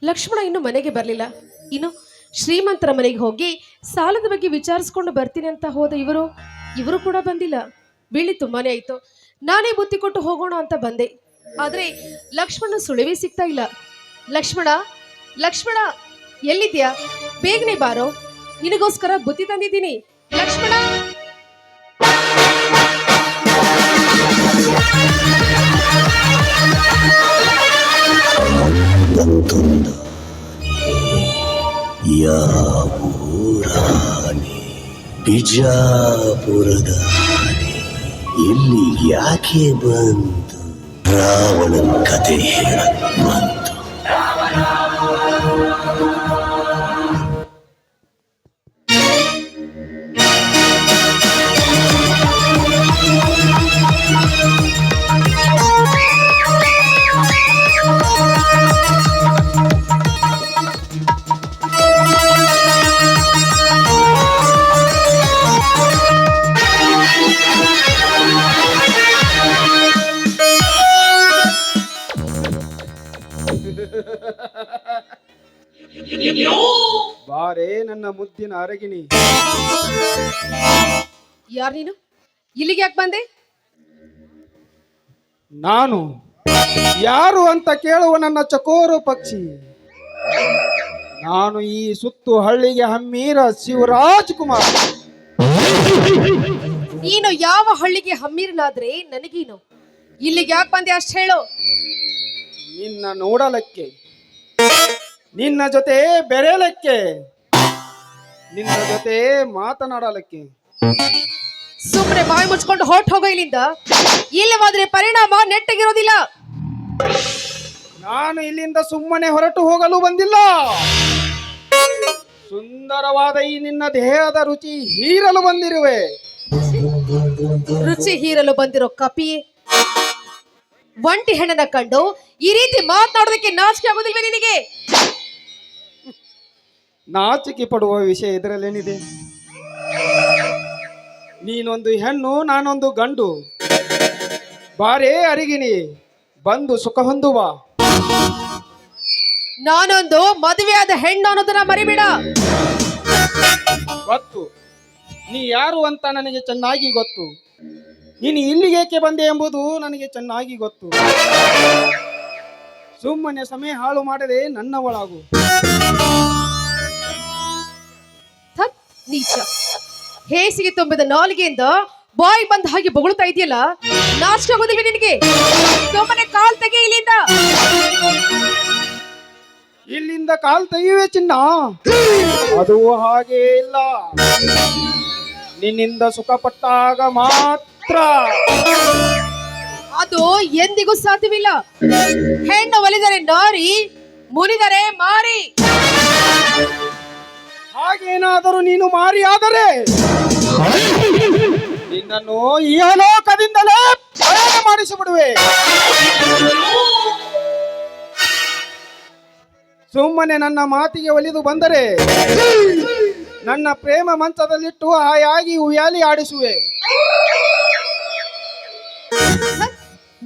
ಲಕ್ಷ್ಮಣ ಇನ್ನು ಮನೆಗೆ ಬರಲಿಲ್ಲ. ಇನ್ನು ಶ್ರೀಮಂತರ ಮನೆಗೆ ಹೋಗಿ ಸಾಲದ ಬಗ್ಗೆ ವಿಚಾರಿಸ್ಕೊಂಡು ಬರ್ತೀನಿ ಅಂತ ಹೋದ ಇವರು ಕೂಡ ಬಂದಿಲ್ಲ. ಬೀಳಿ ತುಂಬಾನೇ ಆಯ್ತು. ನಾನೇ ಬುತ್ತಿ ಕೊಟ್ಟು ಹೋಗೋಣ ಅಂತ ಬಂದೆ. ಆದ್ರೆ ಲಕ್ಷ್ಮಣ ಸುಳಿವೇ ಸಿಗ್ತಾ ಇಲ್ಲ. ಲಕ್ಷ್ಮಣ, ಲಕ್ಷ್ಮಣ ಎಲ್ಲಿದ್ಯಾ? ಬೇಗನೆ ಬಾರೋ, ನಿನಗೋಸ್ಕರ ಬುತ್ತಿ ತಂದಿದ್ದೀನಿ. ಲಕ್ಷ್ಮಣ. ಯಾವೂರಾನೆ ಬಿಜಾಪುರದಾನೆ ಇಲ್ಲಿ ಯಾಕೆ ಬಂತು? ರಾವಣನ ಕತೆ ಹೇಳಕ್ ಬಂತು. ಬಾರೇ ನನ್ನ ಮುದ್ದಿನ ಅರಗಿಣಿ. ಯಾರು ನೀನು? ಇಲ್ಲಿಗೆ ಯಾಕೆ ಬಂದೆ? ನಾನು ಯಾರು ಅಂತ ಕೇಳುವ ನನ್ನ ಚಕೋರು ಪಕ್ಷಿ. ನಾನು ಈ ಸುತ್ತು ಹಳ್ಳಿಗೆ ಹಮ್ಮೀರ ಶಿವರಾಜ್ ಕುಮಾರ್. ನೀನು ಯಾವ ಹಳ್ಳಿಗೆ ಹಮ್ಮೀರನಾದ್ರೆ ನನಗೇನು? ಇಲ್ಲಿಗೆ ಯಾಕೆ ಬಂದೆ ಅಷ್ಟು ಹೇಳು. ನಿನ್ನ ನೋಡಲಕ್ಕೆ, ನಿನ್ನ ಜೊತೆ ಬೆರೆಯಲಕ್ಕೆ, ನಿನ್ನ ಜೊತೆ ಮಾತನಾಡಲಕ್ಕೆ. ಸುಮ್ಮನೆ ಬಾಯಿ ಮುಚ್ಕೊಂಡು ಹೊರಟು ಹೋಗೋ ಇಲ್ಲಿಂದ. ಇಲ್ಲವಾದ್ರೆ ಪರಿಣಾಮ ನೆಟ್ಟಗಿರೋದಿಲ್ಲ. ನಾನು ಇಲ್ಲಿಂದ ಸುಮ್ಮನೆ ಹೊರಟು ಹೋಗಲು ಬಂದಿಲ್ಲ. ಸುಂದರವಾದ ಈ ನಿನ್ನ ದೇಹದ ರುಚಿ ಹೀರಲು ಬಂದಿರುವೆ. ರುಚಿ ಹೀರಲು ಬಂದಿರೋ ಕಪಿ, ಒಂಟಿ ಹೆಣ್ಣನ ಕಂಡು ಈ ರೀತಿ ಮಾತನಾಡೋದಕ್ಕೆ ನಾಚಿಕೆ ಆಗೋದಿಲ್ವೇ ನಿನಗೆ? ನಾಚಿಕೆ ಪಡುವ ವಿಷಯ ಇದರಲ್ಲೇನಿದೆ? ನೀನೊಂದು ಹೆಣ್ಣು, ನಾನೊಂದು ಗಂಡು. ಬಾರೇ ಅರಿಗಿಣಿ, ಬಂದು ಸುಖ ಹೊಂದುವ. ನಾನೊಂದು ಮದುವೆಯಾದ ಹೆಣ್ಣು ಅನ್ನೋದನ್ನ ಮರಿಬೇಡ. ಗೊತ್ತು, ನೀ ಯಾರು ಅಂತ ನನಗೆ ಚೆನ್ನಾಗಿ ಗೊತ್ತು. ನೀನು ಇಲ್ಲಿಗೇಕೆ ಬಂದೆ ಎಂಬುದು ನನಗೆ ಚೆನ್ನಾಗಿ ಗೊತ್ತು. ಸುಮ್ಮನೆ ಸಮಯ ಹಾಳು ಮಾಡದೆ ನನ್ನ ಒಳಗು. ಥತ್ ನೀಚ, ಹೇಸಿಗೆ ತುಂಬಿದ ನಾಲಿಗೆಯಿಂದ ಬಾಯಿ ಬಂದ ಹಾಗೆ ಬೊಗಳ್ತಾ ಇದೆಯಲ್ಲ, ನಾಚಿಕೆ ಆಗೋದಿಲ್ವೇ ನಿನಗೆ? ಸುಮ್ಮನೆ ಕಾಲ್ ತೆಗೆ ಇಲ್ಲಿಂದ. ಇಲ್ಲಿಂದ ಕಾಲ್ ತೆಗೆಯುವೆ ಚಿನ್ನ. ಅದು ಹಾಗೆ ಇಲ್ಲ. ನಿನ್ನಿಂದ ಸುಖಪಟ್ಟಾಗ ಮಾತ್ರ. ಅದು ಎಂದಿಗೂ ಸಾಧ್ಯವಿಲ್ಲ. ಹೆಣ್ಣು ಒಲಿದರೆ ನಾರಿ, ಮುನಿದರೆ ಮಾರಿ. ಹಾಗೇನಾದರೂ ನೀನು ಮಾರಿ ಆದರೆ ನಿನ್ನನ್ನು ಈ ಲೋಕದಿಂದಲೇ ಪ್ರಯಾಣ ಮಾಡಿಸಿಬಿಡುವೆ. ಸುಮ್ಮನೆ ನನ್ನ ಮಾತಿಗೆ ಒಲಿದು ಬಂದರೆ ನನ್ನ ಪ್ರೇಮ ಮಂಚದಲ್ಲಿಟ್ಟು ಹಾಯಾಗಿ ಉಯ್ಯಾಲಿ ಆಡಿಸುವೆ.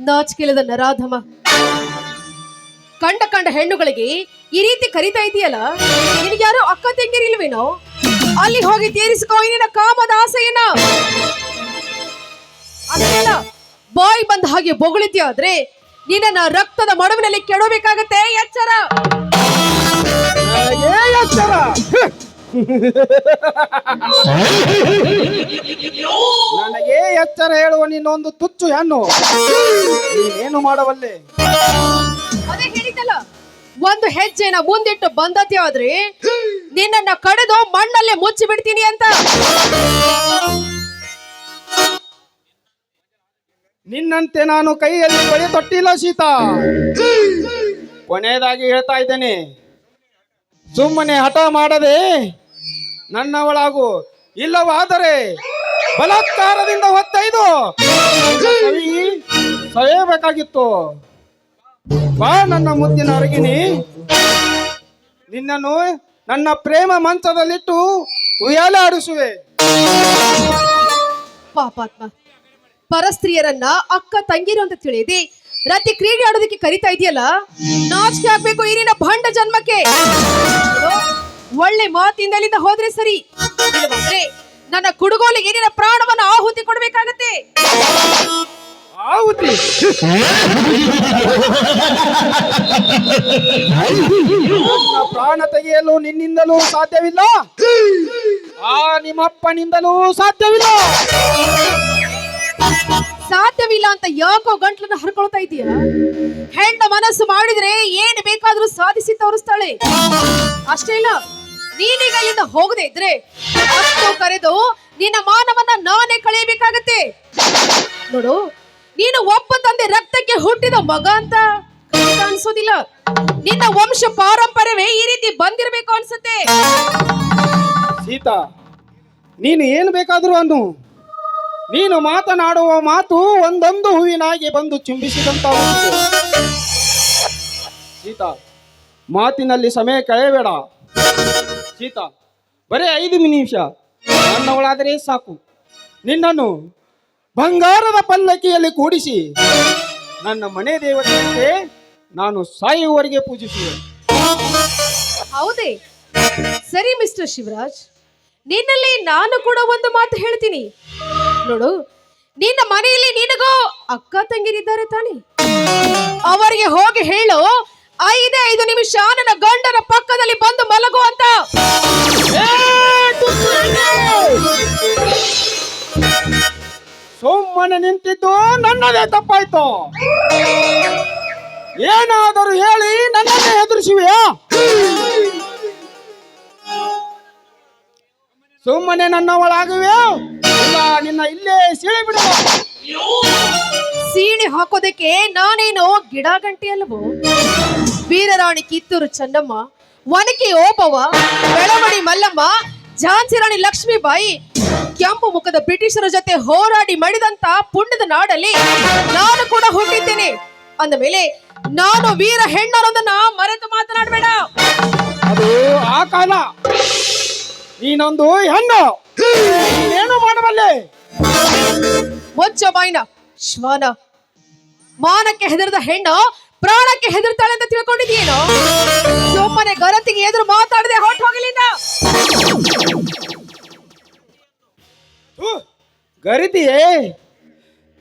ನಾಚಿಕೆಲದ ನರಾಧಮ, ಕಂಡ ಕಂಡ ಹೆಣ್ಣುಗಳಿಗೆ ಈ ರೀತಿ ಕರಿತಾ ಇದೆಯಲ್ಲ, ನಿನಗೆ ಯಾರೋ ಅಕ್ಕ ತಂಗಿರಿಲ್ವೇನೋ? ಅಲ್ಲಿ ಹೋಗಿ ತೀರಿಸಿಕೋ ನಿನ್ನ ಕಾಮದ ಆಸೆಯನ್ನ. ಅದೆಲ್ಲ ಬಾಯಿ ಬಂದ ಹಾಗೆ ಬೊಗಳಿದ್ಯಾ ಆದ್ರೆ ನಿನ್ನ ರಕ್ತದ ಮಡುವಿನಲ್ಲಿ ಕೆಡಬೇಕಾಗತ್ತೆ. ಎಚ್ಚರ, ಎಚ್ಚರ. ನನಗೆ ಎಚ್ಚರ ಹೇಳುವ ನಿನ್ನೊಂದು ತುಚ್ಚು ಹೆಣ್ಣು. ನೀನೇನು ಮಾಡಬಲ್ಲೆ? ಅದೇ ಹೇಳಿದಲ್ಲ, ಒಂದು ಹೆಜ್ಜೆನ ಮುಂದಿಟ್ಟು ಬಂದತೆ ಆದ್ರೆ ನಿನ್ನನ್ನ ಕಡೆದು ಮಣ್ಣಲ್ಲೇ ಮುಚ್ಚಿ ಬಿಡ್ತೀನಿ ಅಂತ. ನಿನ್ನಂತೆ ನಾನು ಕೈಯಲ್ಲಿ ಬಳಿ ತೊಟ್ಟಿಲ್ಲ ಸೀತಾ. ಕೊನೆಯದಾಗಿ ಹೇಳ್ತಾ ಇದ್ದೇನೆ, ಸುಮ್ಮನೆ ಹಠ ಮಾಡದೆ ನನ್ನ ಒಳಗು. ಇಲ್ಲವಾದರೆ ಬಲಾತ್ಕಾರದಿಂದ ಹೊತ್ತೈದು ಸವೆಯಬೇಕಾಗಿತ್ತು. ಬಾ ನನ್ನ ಮುದ್ದಿನ ಅರಗಿಣಿ, ನಿನ್ನನ್ನು ನನ್ನ ಪ್ರೇಮ ಮಂಚದಲ್ಲಿಟ್ಟು ಉಯ್ಯಾಲೆ ಆಡಿಸುವೆ. ಪಾಪಾತ್ಮ, ಪರಸ್ತ್ರೀಯರನ್ನ ಅಕ್ಕ ತಂಗಿರು ಅಂತ ತಿಳಿಯದೆ ರಾತ್ರಿ ಕ್ರೀಡೆ ಆಡೋದಕ್ಕೆ ಕರಿತಾ ಇದೆಯಲ್ಲ, ನಾಚಿಕೆ ಆಗ್ಬೇಕು ಈ ನಿನ್ನ ಭಂಡ ಜನ್ಮಕ್ಕೆ. ನೋಡು, ಒಳ್ಳೆ ಮಾತಿಂದ ಅಲ್ಲಿಂದ ಹೋದ್ರೆ ಸರಿ, ಇಲ್ಲವಾದ್ರೆ ನನ್ನ ಕುಡುಗೋಲಿಗೆ ನಿನ್ನ ಪ್ರಾಣವನ್ನು ಆಹುತಿ ಕೊಡ್ಬೇಕಾಗತ್ತೆ. ಆಹುತಿ? ನನ್ನ ಪ್ರಾಣ ತೆಗೆಯಲು ನಿನ್ನಿಂದಲೂ ಸಾಧ್ಯವಿಲ್ಲ, ಆ ನಿಮ್ಮಪ್ಪನಿಂದಲೂ ಸಾಧ್ಯವಿಲ್ಲ. ಸಾಧ್ಯವಿಲ್ಲ ಅಂತ ಯಾಕೋ ಗಂಟ್ಲನ್ನ ಹರ್ಕೊಳ್ತಾ ಇದೀಯ? ಹೆಣ್ಣ ಮನಸ್ಸು ಮಾಡಿದ್ರೆ ಏನು ಬೇಕಾದ್ರೂ ಸಾಧಿಸಿ ತೋರಿಸ್ತಾಳೆ. ಅಷ್ಟೇ ಇಲ್ಲ, ನೀನೀಗ ಇಲ್ಲಿಂದ ಹೋಗದೆ ಇದ್ರೆ ಅಷ್ಟು ಕರೆದು ನಿನ್ನ ಮಾನವನ್ನ ನಾನೇ ಕಳೆಯಬೇಕಾಗತ್ತೆ. ನೋಡು, ನೀನು ಒಬ್ಬ ತಂದೆ ರಕ್ತಕ್ಕೆ ಹುಟ್ಟಿದ ಮಗ ಅಂತ ಅನ್ಸೋದಿಲ್ಲ. ನಿನ್ನ ವಂಶ ಪಾರಂಪರ್ಯವೇ ಈ ರೀತಿ ಬಂದಿರಬೇಕು ಅನ್ಸುತ್ತೆ. ಸೀತಾ, ನೀನು ಏನು ಬೇಕಾದರೂ ಅನ್ನು, ನೀನು ಮಾತನಾಡುವ ಮಾತು ಒಂದೊಂದು ಹೂವಿನಾಗಿ ಬಂದು ಚುಂಬಿಸಿದಂತಾಗುತ್ತದೆ. ಸೀತಾ, ಮಾತಿನಲ್ಲಿ ಸಮಯ ಕಳೆಯಬೇಡ. ಸೀತಾ, ಬರೀ 5 ನಿಮಿಷ ನನ್ನವಳಾದರೆ ಸಾಕು. ನಿನ್ನನ್ನು ಬಂಗಾರದ ಪಲ್ಲಕ್ಕಿಯಲ್ಲಿ ಕೂಡಿಸಿ ನನ್ನ ಮನೆ ದೇವತೆಯಂತೆ ನಾನು ಸಾಯುವವರೆಗೆ ಪೂಜಿಸುವೆ. ಹೌದೇ? ಸರಿ ಮಿಸ್ಟರ್ ಶಿವರಾಜ್, ನಿನ್ನಲ್ಲಿ ನಾನು ಕೂಡ ಒಂದು ಮಾತು ಹೇಳ್ತೀನಿ. ನೋಡು, ನಿನ್ನ ಮನೆಯಲ್ಲಿ ನಿನಗೋ ಅಕ್ಕ ತಂಗಿರಿದ್ದಾರೆ ತಾನೆ? ಅವರಿಗೆ ಹೋಗಿ ಹೇಳು, 5 ನಿಮಿಷ ನನ್ನ ಗಂಡನ ಪಕ್ಕದಲ್ಲಿ ಬಂದು ಮಲಗು ಅಂತ. ಸುಮ್ಮನೆ ನಿಂತಿದ್ದು ನನ್ನದೇ ತಪ್ಪಾಯ್ತು. ಏನಾದರೂ ಹೇಳಿ ನನ್ನನ್ನೇ ಹೆದರಿಸುವೆಯಾ? ಸುಮ್ಮನೆ ನನ್ನವಳಾಗುವೆ, ಇಲ್ಲ ನಿನ್ನ ಇಲ್ಲೇ ಸೀಳಿ ಬಿಡುವ. ಸೀಣಿ ಹಾಕೋದಕ್ಕೆ ನಾನೇನೋ ಗಿಡ ಗಂಟೆ ಅಲ್ವೋ? ವೀರರಾಣಿ ಕಿತ್ತೂರು ಚೆನ್ನಮ್ಮ, ಒನಕೆ ಓಬವ್ವ, ಬೆಳವಡಿ ಮಲ್ಲಮ್ಮ, ಝಾನ್ಸಿ ರಾಣಿ ಲಕ್ಷ್ಮೀಬಾಯಿ, ಕೆಂಪು ಮುಖದ ಬ್ರಿಟಿಷರ ಜೊತೆ ಹೋರಾಡಿ ಮಡಿದಂತ ಪುಣ್ಯದ ನಾಡಲ್ಲಿ ನಾನು ಕೂಡ ಹುಟ್ಟಿದ್ದೇನೆ. ಅಂದ ಮೇಲೆ ನಾನು ವೀರ ಹೆಣ್ಣರೊಂದನ್ನ ಮರೆತು ಮಾತನಾಡಬೇಡ. ಅದು ಆ ಕಾಲ. ನೀನೊಂದು ಹೆಣ್ಣು, ಏನು ಮಾಡಬಲ್ಲೆ? ಮೊಚ್ಚ ಬಾಯಿನ ಶ್ವಾನ. ಮಾನಕ್ಕೆ ಹೆದರದ ಹೆಣ್ಣು ಪ್ರಾಣಕ್ಕೆ ಹೆದರ್ತಾಳೆ ಅಂತ ತಿಳ್ಕೊಂಡಿದೀಯೇನೋ? ಸುಮ್ಮನೆ ಗರತಿಗೆ ಎದುರು ಮಾತಾಡದೆ ಹೊಟ್ಟು ಹೋಗಲಿಲ್ಲ. ಗರಿತಿಯೇ?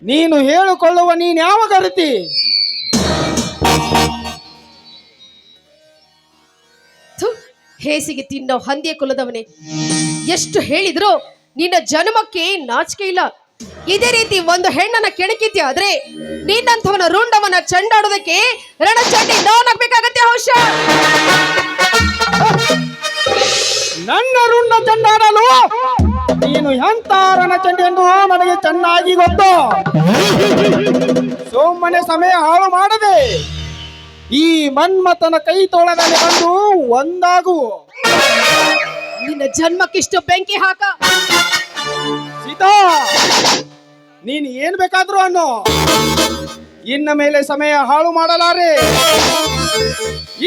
ನೀನು ಹೇಳಿಕೊಳ್ಳುವ ನೀನ್ಯಾವ ಗರಿತಿ? ಹೇಸಿಗೆ ತಿನ್ನೋ ಹಂದಿಯ ಕುಲದವನೇ, ಎಷ್ಟು ಹೇಳಿದ್ರು ನಿನ್ನ ಜನ್ಮಕ್ಕೆ ನಾಚಿಕೆ ಇಲ್ಲ. ಇದೇ ರೀತಿ ಒಂದು ಹೆಣ್ಣನ್ನ ಕೆಣಕಿದ್ದೆ ಆದ್ರೆ ನಿನ್ನಂಥವನ ರುಂಡವನ್ನ ಚಂಡಾಡೋದಕ್ಕೆ ರಣಚಂಡಿ ನಾನಾಗ್ಬೇಕಾಗತ್ತೆ. ಅವಶ್ಯ ನನ್ನ ರುಂಡ ಚಂಡಾಡಲು ನೀನು ಎಂತ ರಣಚಂಡಿ ಎಂದು ನನಗೆ ಚೆನ್ನಾಗಿ ಗೊತ್ತು. ಸುಮ್ಮನೆ ಸಮಯ ಹಾಳು ಮಾಡದೆ ಈ ಮನ್ಮಥನ ಕೈ ತೊಳೆದಲ್ಲಿ ಬಂದು ಒಂದಾಗು. ನಿನ್ನ ಜನ್ಮಕ್ಕಿಷ್ಟು ಬೆಂಕಿ ಹಾಕ. ಸೀತಾ, ನೀನು ಏನ್ ಬೇಕಾದ್ರೂ ಅನ್ನೋ, ಇನ್ನ ಮೇಲೆ ಸಮಯ ಹಾಳು ಮಾಡಲಾರೆ.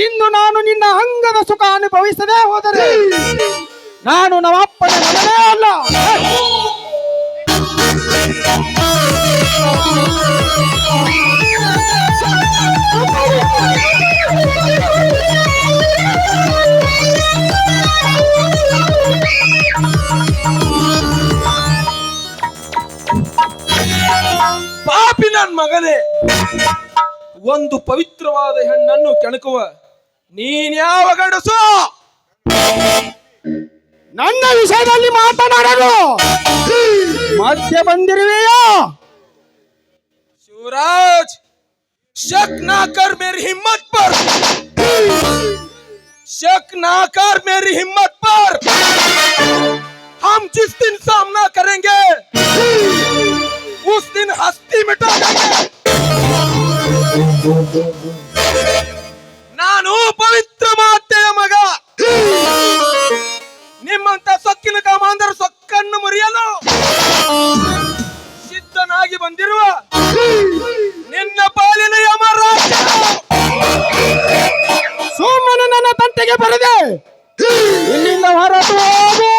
ಇನ್ನು ನಾನು ನಿನ್ನ ಅಂಗದ ಸುಖ ಅನುಭವಿಸದೆ ಹೋದರೆ ನಾನು ನಮ್ಮಪ್ಪನ ಮಗನೇ ಅಲ್ಲ. ಪಾಪಿ ನನ್ ಮಗನೇ, ಒಂದು ಪವಿತ್ರವಾದ ಹೆಣ್ಣನ್ನು ಕೆಣಕುವ ನೀನ್ಯಾವ ಗಂಡಸು? ನನ್ನ ವಿಷಯದಲ್ಲಿ ಮಾತನಾಡಲು ಮಧ್ಯೆ ಬಂದಿರುವೆಯಾ? शिवराज, शक ना कर मेरी हिम्मत पर, शक ना कर मेरी हिम्मत पर। हम जिस दिन सामना करेंगे उस दिन हस्ती मिटा देंगे। ನಾನು ಪವಿತ್ರ ಮಾತೆಯ ಮಗ. ನಿಮ್ಮಂತ ಸೊಕ್ಕಿನ ಕಾಮಾಂಧರ ಸೊಕ್ಕನ್ನು ಮುರಿಯಲು ಸಿದ್ಧನಾಗಿ ಬಂದಿರುವ ನಿನ್ನ ಪಾಲಿನ ಯಮರಾಜ. ಸುಮ್ಮನೆ ನನ್ನ ತಂಟೆಗೆ ಬರದೆ ಇಲ್ಲಿಂದ ಹೊರಟು ಹೋಗು.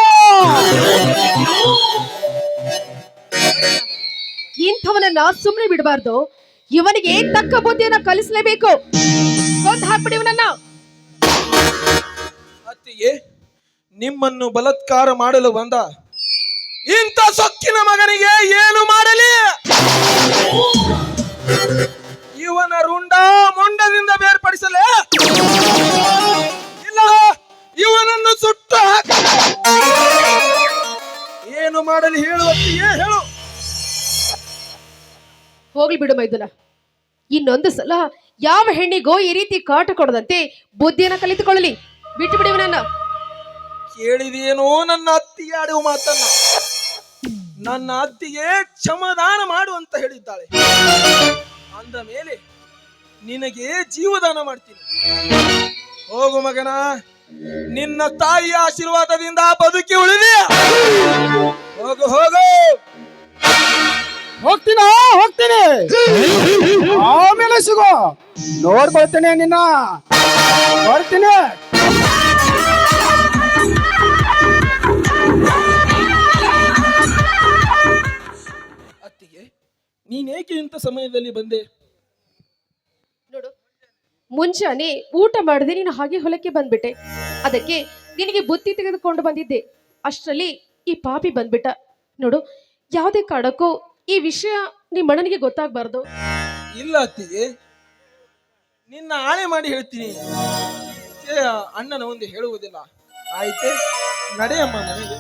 ಇಂಥವನನ್ನ ಸುಮ್ಮನೆ ಬಿಡಬಾರ್ದು. ಇವನಿಗೆ ತಕ್ಕ ಬುದ್ಧಿಯನ್ನ ಕಲಿಸಲೇಬೇಕು. ಕೊಂದು ಹಾಕ್ಬಿಡಿ ಇವನನ್ನ. ಅತ್ತಿಗೆ, ನಿಮ್ಮನ್ನು ಬಲಾತ್ಕಾರ ಮಾಡಲು ಬಂದ ಇಂಥ ಸೊಕ್ಕಿನ ಮಗನಿಗೆ ಏನು ಮಾಡಲಿ? ಇವನ ರುಂಡ ಮೊಂಡದಿಂದ ಬೇರ್ಪಡಿಸಲೇ? ಇಲ್ಲ, ಇವನನ್ನು ಸುಟ್ಟು ಹಾಕ. ಏನು ಮಾಡಲಿ ಹೇಳು ಅತ್ತಿಗೆ, ಹೇಳು. ಹೋಗ್ಲಿ ಬಿಡು ಮೈದುನ. ಇನ್ನೊಂದು ಸಲ ಯಾವ ಹೆಣ್ಣಿಗೋ ಈ ರೀತಿ ಕಾಟ ಕೊಡದಂತೆ ಬುದ್ಧಿಯನ್ನ ಕಲಿತುಕೊಳ್ಳಲಿ. ಬಿಟ್ಟು ಬಿಡಿ ಇವನನ್ನ. ಕೇಳಿದೇನೋ ನನ್ನ ಅತ್ತಿಗೆ ಆಡುವ ಮಾತನ್ನ? ನನ್ನ ಅತ್ತಿಗೆ ಕ್ಷಮದಾನ ಮಾಡು ಅಂತ ಹೇಳಿದ್ದಾಳೆ. ಅಂದ ಮೇಲೆ ನಿನಗೆ ಜೀವದಾನ ಮಾಡ್ತೀನಿ. ಹೋಗು ಮಗನ, ನಿನ್ನ ತಾಯಿಯ ಆಶೀರ್ವಾದದಿಂದ ಬದುಕಿ ಉಳಿದೆಯ. ಹೋಗು ಹೋಗು. ಹೋಗ್ತೀನಿ. ಆಮೇಲೆ ಸಿಗೋ, ನೋಡ್ಕೊಳ್ತೇನೆ ನಿನ್ನ. ಬರ್ತೀನಿ. ಅತ್ತಿಗೆ, ನೀನೇಕೆ ಇಂಥ ಸಮಯದಲ್ಲಿ ಬಂದೆ? ನೋಡು, ಮುಂಜಾನೆ ಊಟ ಮಾಡದೆ ನೀನು ಹಾಗೆ ಹೊಲಕ್ಕೆ ಬಂದ್ಬಿಟ್ಟೆ. ಅದಕ್ಕೆ ನಿನಗೆ ಬುತ್ತಿ ತೆಗೆದುಕೊಂಡು ಬಂದಿದ್ದೆ. ಅಷ್ಟರಲ್ಲಿ ಈ ಪಾಪಿ ಬಂದ್ಬಿಟ್ಟ. ನೋಡು, ಯಾವುದೇ ಕಾರಣಕ್ಕೂ ಈ ವಿಷಯ ನಿಮ್ಮ ಅಣ್ಣನಿಗೆ ಗೊತ್ತಾಗಬಾರ್ದು. ಇಲ್ಲ ಅತ್ತಿಗೆ, ನಿನ್ನ ಆಣೆ ಮಾಡಿ ಹೇಳ್ತೀನಿ. ಅಣ್ಣನ ಮುಂದೆ ಹೇಳುವುದಿಲ್ಲ. ಆಯ್ತೆ, ನಡೆಯಮ್ಮ ಮನೆಗೆ.